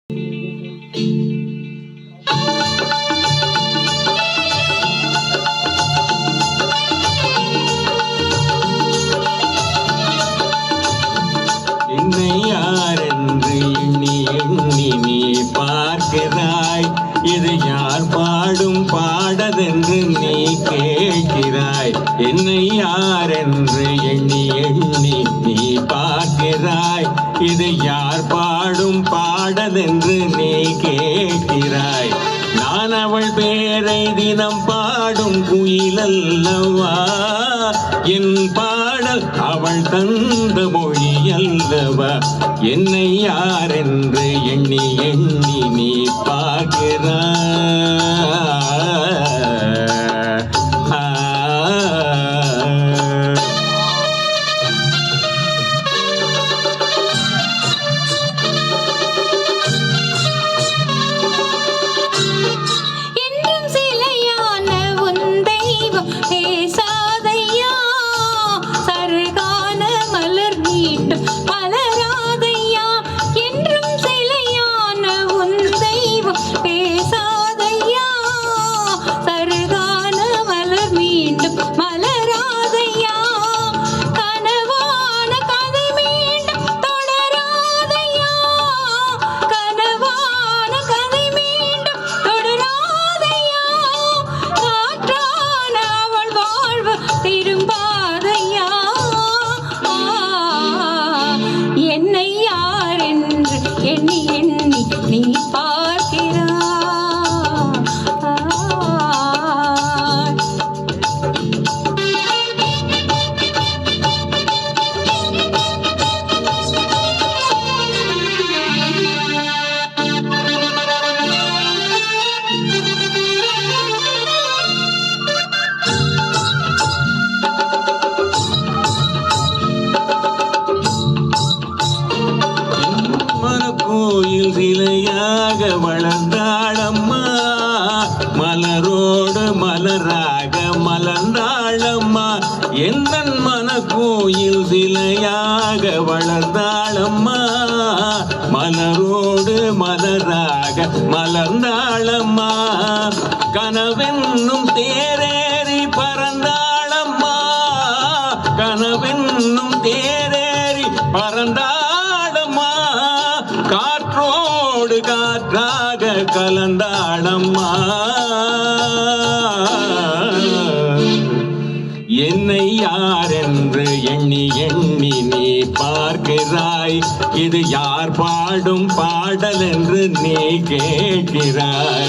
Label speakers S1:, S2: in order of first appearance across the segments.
S1: என்னை யாரென்று எண்ணி எண்ணி நீ பார்க்கிறாய். இது யார் பாடும் பாடதென்று நீ கேட்கிறாய். என்னை யாரென்று எண்ணி எண்ணி நீ பார்க்கிறாய். இது யார் பாடும் பாடதென்று நீ கேட்கிறாய். நான் அவள் பேரை தினம் பாடும் குயிலல்லவா. என் பாடல் அவள் தந்த மொழி அல்லவா. என்னை யாரென்று எண்ணி எண்ணி நீ பார்க்கிறாய்.
S2: எண்ணி எண்ணி நீ பார்க்கிறாய்.
S1: கோயில் சிலையாக வளர்ந்தாளம்மா. மலரோடு மலராக மலர்ந்தாளம்மா. எந்த மன கோயில் சிலையாக வளர்ந்தாளம்மா. மலரோடு மலராக மலர்ந்தாளம்மா. கனவென்னும் தேரேறி பறந்தாளம்மா. கனவென்னும் தேரேறி பறந்தாளம்மா. காற்றோடு காற்றாக கலந்தாளம்மா. என்னை யாரென்று எண்ணி எண்ணி நீ பார்க்கிறாய். இது யார் பாடும் பாடல் என்று நீ கேட்கிறாய்.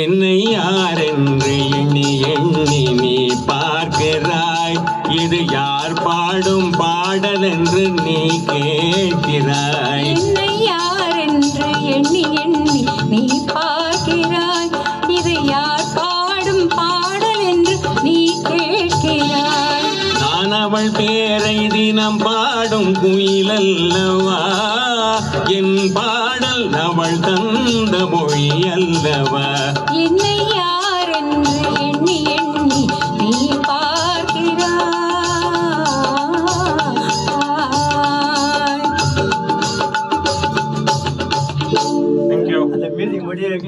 S1: என்னை யாரென்று எண்ணி எண்ணி நீ பார்க்கிறாய். இது யார் பாடும் பாடல் என்று நீ கேட்கிறாய்.
S2: என்னை யாரென்று எண்ணி எண்ணி நீ பார்க்கிறாய். இது யார் பாடும் பாடல் என்று நீ கேட்கிறாய்.
S1: நான் அவள் பேரை தினம் பாடும் குயிலல்லவா. என் பாடல் அவள் தந்த மொழி